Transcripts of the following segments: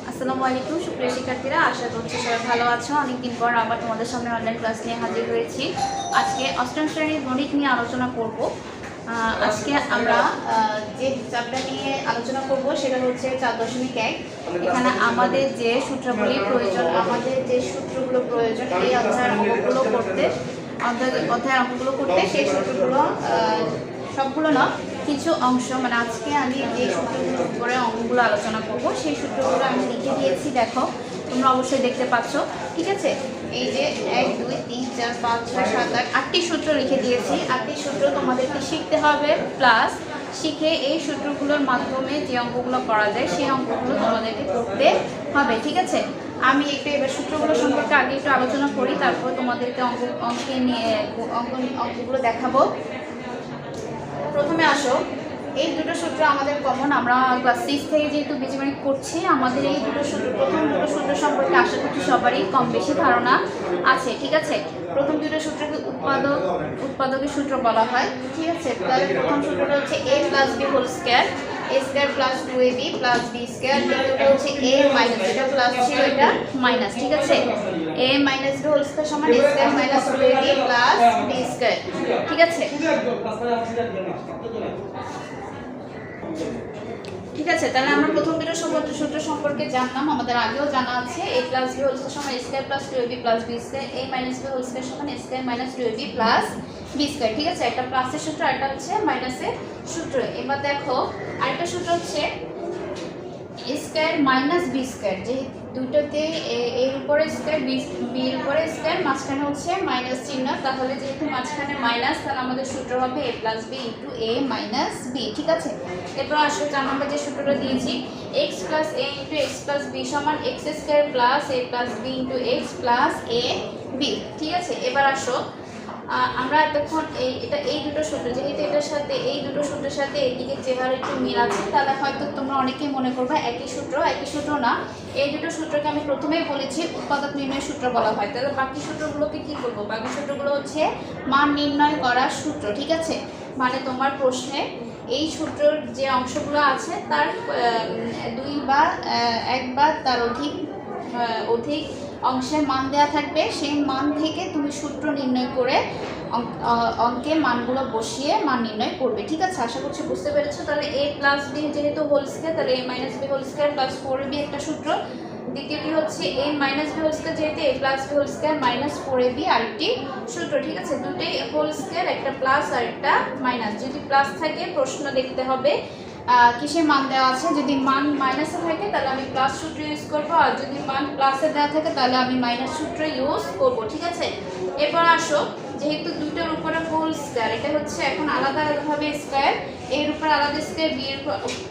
আসসালামু আলাইকুম সুপ্রিয় শিক্ষার্থীরা, আশা করছি সবাই ভালো আছো। অনেকদিন পর আবার তোমাদের সামনে অনলাইন ক্লাস নিয়ে হাজির হয়েছি। আজকে অষ্টম শ্রেণীর গণিত নিয়ে আলোচনা করব। আজকে আমরা যে চ্যাপ্টার নিয়ে আলোচনা করব সেটা হচ্ছে 4.1। এখানে আমাদের যে সূত্রগুলো প্রয়োজন এই অধ্যায়ের অঙ্কগুলো করতে সেই সূত্রগুলো সবগুলো না, কিছু অংশ, মানে আজকে আমি যে সূত্রগুলোর উপরে অঙ্কগুলো আলোচনা করব সেই সূত্রগুলো আমি লিখে দিয়েছি। দেখো, তোমরা অবশ্যই দেখতে পাচ্ছ, ঠিক আছে? এই যে 1 2 3 4 5 6 7 8 8টি সূত্র লিখে দিয়েছি। 8টি সূত্র তোমাদেরকে শিখতে হবে, প্লাস শিখে এই সূত্রগুলোর মাধ্যমে যে অঙ্কগুলো করা যায় সেই অঙ্কগুলো তোমাদেরকে করতে হবে, ঠিক আছে? আমি এবার সূত্রগুলো সম্পর্কে আগে একটু আলোচনা করি, তারপর তোমাদেরকে অঙ্কগুলো দেখাবো। প্রথমে আসো, এই দুটো সূত্র আমাদের কমন। আমরা ক্লাস 6 থেকে যেহেতু বীজগণিত করছি, আমাদের এই প্রথম দুটো সূত্র সম্পর্কে আশা করছি সবারই কম বেশি ধারণা আছে, ঠিক আছে? প্রথম দুটো সূত্রকে উৎপাদকের সূত্র বলা হয়, ঠিক আছে? তাহলে প্রথম সূত্রটা হচ্ছে a + b whole square, a square + 2ab + b square. দ্বিতীয়টা হচ্ছে a মাইনাস, এটা প্লাস ছিল এটা মাইনাস, ঠিক আছে? a - b হোল স্কয়ার সমান a square - 2ab + b square, ঠিক আছে? ঠিক আছে, তাহলে আমরা প্রথম দুটো সূত্র সম্পর্কে জানলাম। আমাদের আগেও জানা আছে a + b হোল স্কয়ার সমান a square + 2ab + b square, a - b whole square সমান a square - 2ab + b square, ঠিক আছে? একটা প্লাসের সূত্র, একটা হচ্ছে মাইনাসের সূত্র। এবার দেখো, আরেকটা সূত্র হচ্ছে a স্কয়ার - b স্কয়ার। যে দুটোতে এর উপরে স্কয়ার, b এর উপরে স্কয়ার, মাঝখানে হচ্ছে মাইনাস চিহ্ন, তাহলে যেহেতু মাঝখানে মাইনাস, তাহলে আমাদের সূত্র হবে a + b * a - b, ঠিক আছে? এরপর আসলে 4 নম্বর যে সূত্রটা দিয়েছি, x + a * x + b সমান x square + a + b * x + a b, ঠিক আছে? এবার আসো, আমরা এতক্ষণ এই দুটো সূত্র, যেহেতু এটার সাথে এই দুটো সূত্রের সাথে এইদিকে চেহারা একটু মিল আছে, তাহলে হয়তো তোমরা অনেকেই মনে করবে একই সূত্র না। এই দুটো সূত্রকে আমি প্রথমেই বলেছি উৎপাদক নির্ণয় সূত্র বলা হয়। তাহলে বাকি সূত্রগুলোকে কি করবো? বাকি সূত্রগুলো হচ্ছে মান নির্ণয় করার সূত্র, ঠিক আছে? মানে তোমার প্রশ্নে এই সূত্রের যে অংশগুলো আছে তার 2 বা 1 বা তার অধিক অংশের মান দেওয়া থাকবে, সেই মান থেকে তুমি সূত্র নির্ণয় করে অঙ্কে মানগুলো বসিয়ে মান নির্ণয় করবে, ঠিক আছে? আশা করছি বুঝতে পেরেছো। তাহলে a + b যেহেতু হোল স্কয়ার, তাহলে a - b whole square + 4ab একটা সূত্র। দ্বিতীয়টি হচ্ছে a - b হোল স্কয়ার, যেহেতু a + b whole square - 4ab আরেকটি সূত্র, ঠিক আছে? দুটোই হোল স্কয়ার, একটা প্লাস আর একটা মাইনাস। যদি প্লাস থাকে প্রশ্ন দেখতে হবে কিসের মান দেওয়া আছে। যদি মান মাইনাসে থাকে তাহলে আমি প্লাস সূত্র ইউজ করবো, আর যদি মান প্লাসে দেওয়া থাকে তাহলে আমি মাইনাস সূত্র ইউজ করবো, ঠিক আছে? এরপর আসো, যেহেতু দুটোর উপরে হোল স্কয়ার, এটা হচ্ছে এখন আলাদা আলাদাভাবে স্কয়ার, এর উপর আলাদা স্কয়ার, বি এর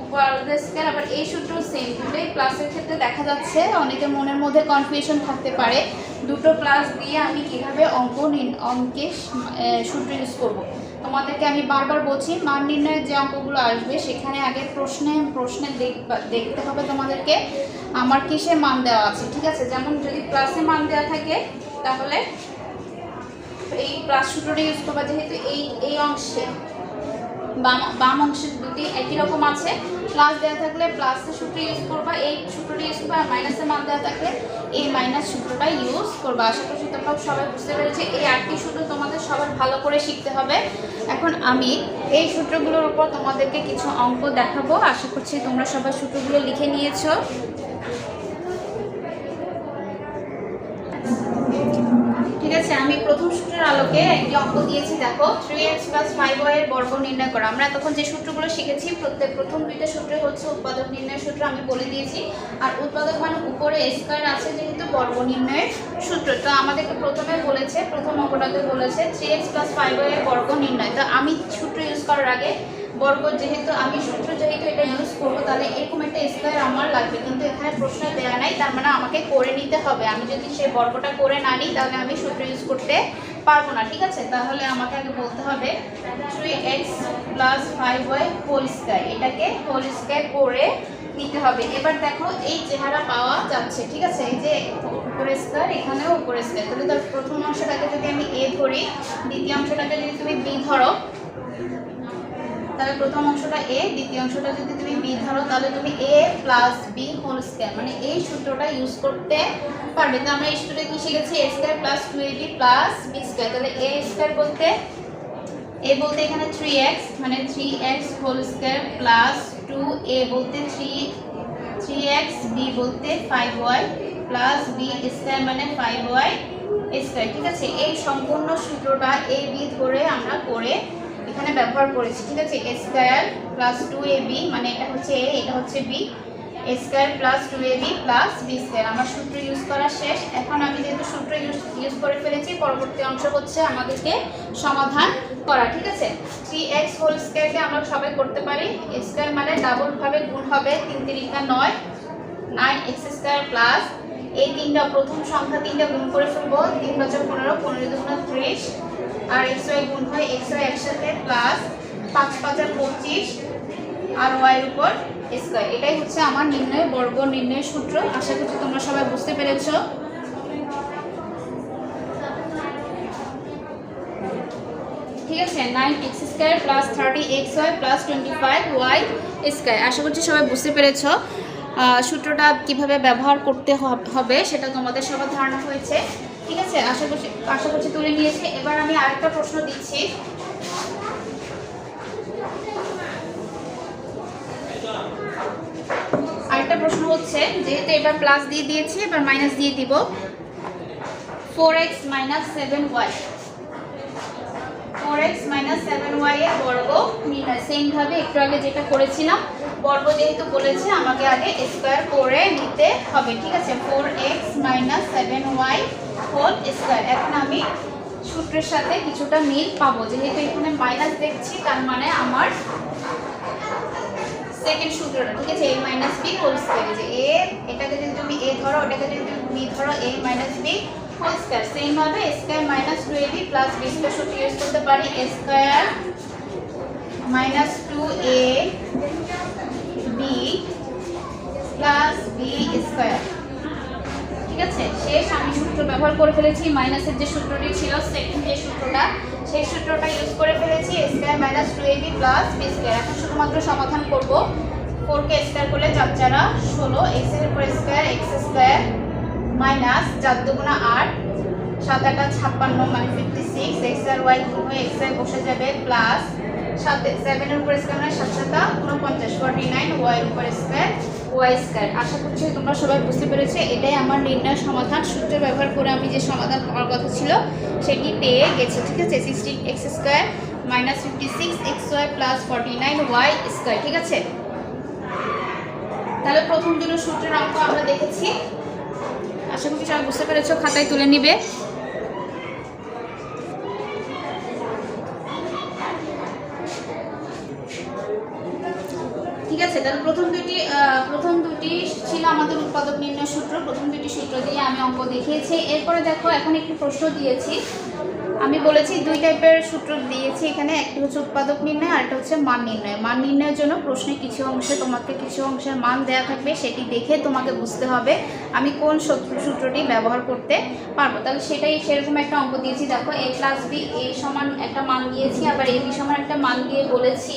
উপর আলাদা স্কয়ার, আবার এই সূত্র সেম। দুটোই প্লাসের ক্ষেত্রে দেখা যাচ্ছে অনেকের মনের মধ্যে কনফিউশন থাকতে পারে, দুটো প্লাস দিয়ে আমি কিভাবে অঙ্কে সূত্র ইউজ করব। তোমাদেরকে আমি বারবার বলছি, মান নির্ণয়ের যে অঙ্কগুলো আসবে সেখানে আগে প্রশ্নে দেখতে হবে তোমাদেরকে আমার কিসে মান দেওয়া আছে, ঠিক আছে? যেমন যদি প্লাসে মান দেওয়া থাকে তাহলে এই প্লাস সূত্রটা ইউজ করবা। যেহেতু এই অংশে বাম অংশের দুটি একই রকম আছে, প্লাস দেওয়া থাকলে প্লাসের সূত্র ইউজ করবা, এই সূত্রটা ইউজ করবা। আর মাইনাসের মান দেওয়া থাকলে এই মাইনাস সূত্রটা ইউজ করবা। আশা করছি তোমরা সবাই বুঝতে পেরেছি। এই 8টি সূত্র তোমাদের সবার ভালো করে শিখতে হবে। এখন আমি এই সূত্রগুলোর উপর তোমাদেরকে কিছু অঙ্ক দেখাবো। আশা করছি তোমরা সবাই সূত্রগুলো লিখে নিয়েছো। ঠিক আছে, আমি প্রথম সূত্রের আলোকে একটি অঙ্ক দিয়েছি। দেখো, 3x + 5y এর বর্গ নির্ণয় করা। আমরা তখন যে সূত্রগুলো শিখেছি, প্রথম দুইটা সূত্র হচ্ছে উৎপাদক নির্ণয়ের সূত্র, আমি বলে দিয়েছি। আর উৎপাদক মানে উপরে স্কয়ার আছে যেহেতু বর্গ নির্ণয়ের সূত্র। তো আমাদেরকে প্রথম অঙ্কটাতে বলেছে 3x + 5y এর বর্গ নির্ণয়। তো আমি সূত্র ইউজ করার আগে সূত্র যেহেতু এটা ইউজ করবো, তাহলে এরকম একটা স্কয়ার আমার লাগবে, কিন্তু এখানে প্রশ্ন দেওয়া নাই, তার মানে আমাকে করে নিতে হবে। আমি যদি সেই বর্গটা করে না নিই তাহলে আমি সূত্র ইউজ করতে পারবো না, ঠিক আছে? তাহলে আমাকে আগে বলতে হবে 3x + 5y হোল স্কয়ার, এটাকে হোল স্কয়ার করে নিতে হবে। এবার দেখো, এই চেহারা পাওয়া যাচ্ছে, ঠিক আছে? এই যে উপরে স্কয়ার, এখানেও উপরে স্কয়ার। তাহলে প্রথম অংশটাকে যদি আমি a ধরি, দ্বিতীয় অংশটাকে যদি তুমি b ধরো, তাহলে প্রথম অংশটা এ, দ্বিতীয় অংশটা যদি তুমি বি ধরো তাহলে তুমি এ প্লাস বি হোল স্কয়ার মানে এই সূত্রটা ইউজ করতে পারবে। তো আমরা এই সূত্রটা কি শিখেছি, A square plus 2ab plus B square. তাহলে এ স্কয়ার বলতে এ বলতে এখানে 3x মানে 3x whole square plus 2a বলতে 3x বি বলতে 5y প্লাস বি স্কয়ার মানে 5y স্কয়ার। ঠিক আছে, এই সম্পূর্ণ সূত্রটা এ বি ধরে আমরা করে এখানে ব্যবহার করেছি। ঠিক আছে, a স্কয়ার প্লাস 2ab মানে এটা হচ্ছে a, এটা হচ্ছে b, a square plus 2ab plus b square. আমার সূত্র ইউজ করা শেষ। এখন আমি যেহেতু সূত্র ইউজ করে ফেলেছি, পরবর্তী অংশ হচ্ছে আমাদেরকে সমাধান করা। ঠিক আছে, 3x হোল স্কয়ারকে আমরা সবাই করতে পারি। a স্কয়ার মানে ডাবল ভাবে গুণ হবে, 3 3 9, 9x স্কয়ার প্লাস এই তিনটা প্রথম সংখ্যা তিনটা গুণ করে ফেলবো, 3 5 15, 15 2 30 আর xy গুণ হয় xy একসাথে প্লাস 5 5 25 আর y এর উপর স্কয়ার। এটাই হচ্ছে আমার নির্ণয় বর্গ নির্ণয় সূত্র। আশা করছি তোমরা সবাই বুঝতে পেরেছো। ঠিক আছে, 9x square plus 30xy plus 25y square. আশা করছি সবাই বুঝতে পেরেছো সূত্রটা কিভাবে ব্যবহার করতে হবে সেটা তোমাদের সবার ধারণা হয়েছে। ঠিক আছে, আশা করছি তুলে নিয়েছে। এবার আমি আরেকটা প্রশ্ন দিচ্ছি। আরেকটা প্রশ্ন হচ্ছে, যেহেতু এবার প্লাস দিয়ে দিয়েছি এবার মাইনাস দিয়ে দিব। 4x minus 7y 4x minus 7y এর বর্গ নির্ণয়। সেম ভাবে একটু আগে যেটা করেছিলাম, বর্গ যেহেতু বলেছে আমাকে আগে স্কয়ার করে নিতে হবে। ঠিক আছে, 4x minus 7y whole square. এখন আমি সূত্রের সাথে কিছুটা মিল পাবো, যেহেতু এখানে মাইনাস দেখছি তার মানে আমার সেকেন্ড সূত্রটা। ঠিক আছে, a minus b whole square. যে a, এটাকে যদি তুমি a ধরো, ওটাকে যদি তুমি b ধরো, a minus b whole square. Same ভাবে a square minus 2ab plus b square সূত্র ইউজ করতে পারি। a square minus 2ab plus b square. ঠিক আছে, শেষ। আমি সূত্র ব্যবহার করে ফেলেছি, মাইনাসের যে সূত্রটি ছিল সেকেন্ড যে সূত্রটা, সেই সূত্রটা ইউজ করে ফেলেছি। a square minus 2ab plus b square. এখন শুধুমাত্র সমাধান করব। 4 কে স্কয়ার করলে 4 4 16, x এর উপর স্কয়ার x স্কয়ার মাইনাস 4 2 8 7 8 56 মানে 56, x আর y গুণ হয়ে x এর বসে যাবে প্লাস 7 7 এর উপর স্কয়ার মানে 7 7 49 49 y এর উপর স্কয়ার y স্কয়ার। আশা করছি তোমরা সবাই বুঝতে পেরেছো। এটাই আমার নির্ণয় সমাধান। সূত্র ব্যবহার করে আমি যে সমাধান পাওয়ার কথা ছিল সেটি পেয়ে গেছি। ঠিক আছে, 16x square minus 56xy plus 49y square. ঠিক আছে, তাহলে প্রথম দুটো সূত্রের অঙ্ক আমরা দেখেছি। আশা করছি সবাই বুঝতে পেরেছো, খাতায় তুলে নিবে। ঠিক আছে, তাহলে প্রথম দুটি ছিল আমাদের উৎপাদক নির্ণয় সূত্র। প্রথম দুটি সূত্র দিয়ে আমি অঙ্ক দেখিয়েছি। এরপরে দেখো, এখন একটি প্রশ্ন দিয়েছি। আমি বলেছি দুই টাইপের সূত্র দিয়েছি এখানে, একটি হচ্ছে উৎপাদক নির্ণয় আর একটা হচ্ছে মান নির্ণয়। মান নির্ণয়ের জন্য প্রশ্নে কিছু অংশে তোমাকে কিছু অংশের মান দেওয়া থাকবে, সেটি দেখে তোমাকে বুঝতে হবে আমি কোন সূত্রটি ব্যবহার করতে পারবো। তাহলে সেরকম একটা অঙ্ক দিয়েছি। দেখো, a প্লাস বি, a সমান একটা মান দিয়েছি, আবার a b সমান একটা মান দিয়ে বলেছি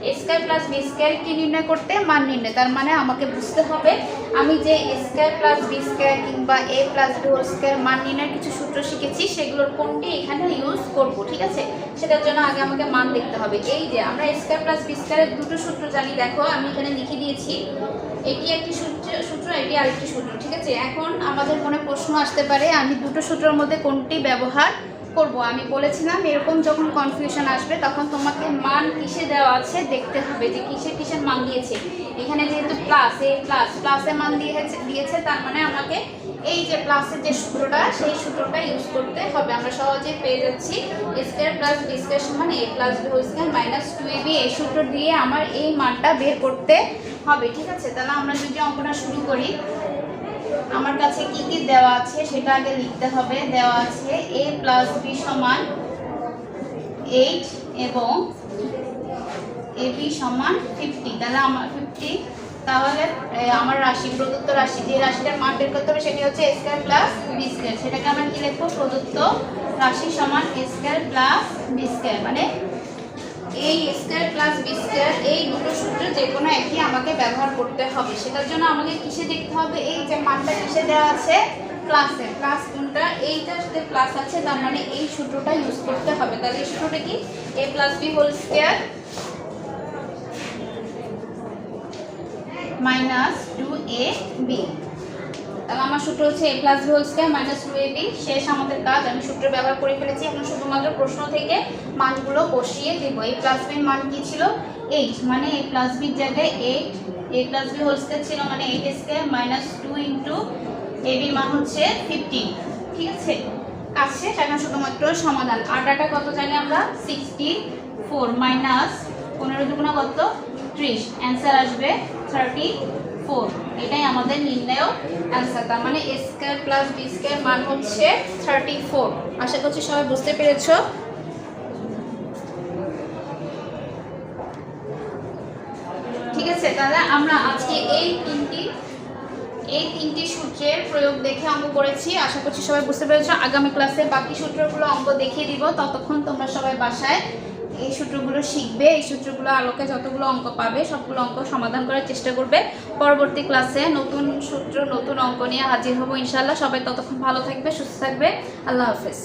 a square plus B square কি নির্ণয় করতে, মান নির্ণয়। তার মানে আমাকে বুঝতে হবে আমি যে a square plus B square কিংবা a plus B whole square মান নির্ণয়ের কিছু সূত্র শিখেছি, সেগুলোর কোনটি এখানে ইউজ করব। ঠিক আছে, সেটার জন্য আগে আমাকে মান দেখতে হবে। এই যে আমরা a স্কয়ার প্লাস বি স্কয়ারের দুটো সূত্র জানি, দেখো আমি এখানে লিখে দিয়েছি। এটি একটি সূত্র, এটি আরেকটি সূত্র। ঠিক আছে, এখন আমাদের মনে প্রশ্ন আসতে পারে আমি দুটো সূত্রের মধ্যে কোনটি ব্যবহার করব। আমি বলেছিলাম এরকম যখন কনফিউশন আসবে তখন তোমাকে মান কিসে দেওয়া আছে দেখতে হবে, যে কিসের মান দিয়েছে। এখানে যেহেতু প্লাসে মান দিয়েছে, তার মানে আমাকে এই যে প্লাসের যে সূত্রটা, সেই সূত্রটা ইউজ করতে হবে। আমরা সহজে পেয়ে যাচ্ছি a square plus b square সমান a plus b whole square minus 2ab। এই সূত্র দিয়ে আমার এই মানটা বের করতে হবে। ঠিক আছে, তাহলে আমরা যদি অঙ্কটা শুরু করি, আমার কাছে কি কি দেওয়া আছে সেটা আগে লিখতে হবে। দেওয়া আছে a প্লাস b সমান 8 এবং ab সমান 50। তাহলে আমার 50, তাহলে আমার রাশি, প্রদত্ত রাশি, যে রাশিটার মান বের করতে হবে সেটি হচ্ছে a square plus b square. সেটাকে আমরা কি লিখবো, প্রদত্ত রাশি সমান a square plus b square. মানে এই স্কয়ার প্লাস বি স্কয়ার এই দুটো সূত্র যে কোনো একই আমাকে ব্যবহার করতে হবে। সেটার জন্য আমাকে কিসে দেখতে হবে, এই যে মানটা কিসে দেওয়া আছে, প্লাসে। প্লাস কোনটা, এইটার সাথে প্লাস আছে, তার মানে এই সূত্রটা ইউজ করতে হবে। তাহলে এই সূত্রটা কি, a plus B whole square minus 2ab। তাহলে আমার সূত্র হচ্ছে a plus B whole square minus 2ab। শেষ আমাদের কাজ, আমি সূত্র ব্যবহার করে ফেলেছি। এখন শুধুমাত্র প্রশ্ন থেকে মানগুলো বসিয়ে দেব। a প্লাস বির মান কি ছিল, 8, মানে a প্লাস বির জায়গায় 8, a plus B whole square ছিল মানে 8 স্কয়ার মাইনাস 2 ইন্টু ab মান হচ্ছে 15। ঠিক আছে, কাজ শেষ। এখন শুধুমাত্র সমাধান। আটাটা কত জানি আমরা, 64 মাইনাস 15 দুগুণা কত, 30, অ্যান্সার আসবে 34। এটাই আমাদের নির্ণয় অ্যান্সার। তার মানে a square plus B square মান হচ্ছে 34। আশা করছি সবাই বুঝতে পেরেছো। ঠিক আছে, তাহলে আমরা আজকে এই তিনটি সূত্রের প্রয়োগ দেখে অঙ্ক করেছি। আশা করছি সবাই বুঝতে পেরেছো। আগামী ক্লাসে বাকি সূত্রগুলো অঙ্ক দেখিয়ে দিব। ততক্ষণ তোমরা সবাই বাসায় এই সূত্রগুলো শিখবে। এই সূত্রগুলো আলোকে যতগুলো অঙ্ক পাবে সবগুলো অঙ্ক সমাধান করার চেষ্টা করবে। পরবর্তী ক্লাসে নতুন সূত্র নতুন অঙ্ক নিয়ে হাজির হব ইনশাআল্লাহ। সবাই ততক্ষণ ভালো থাকবে, সুস্থ থাকবে। আল্লাহ হাফেজ।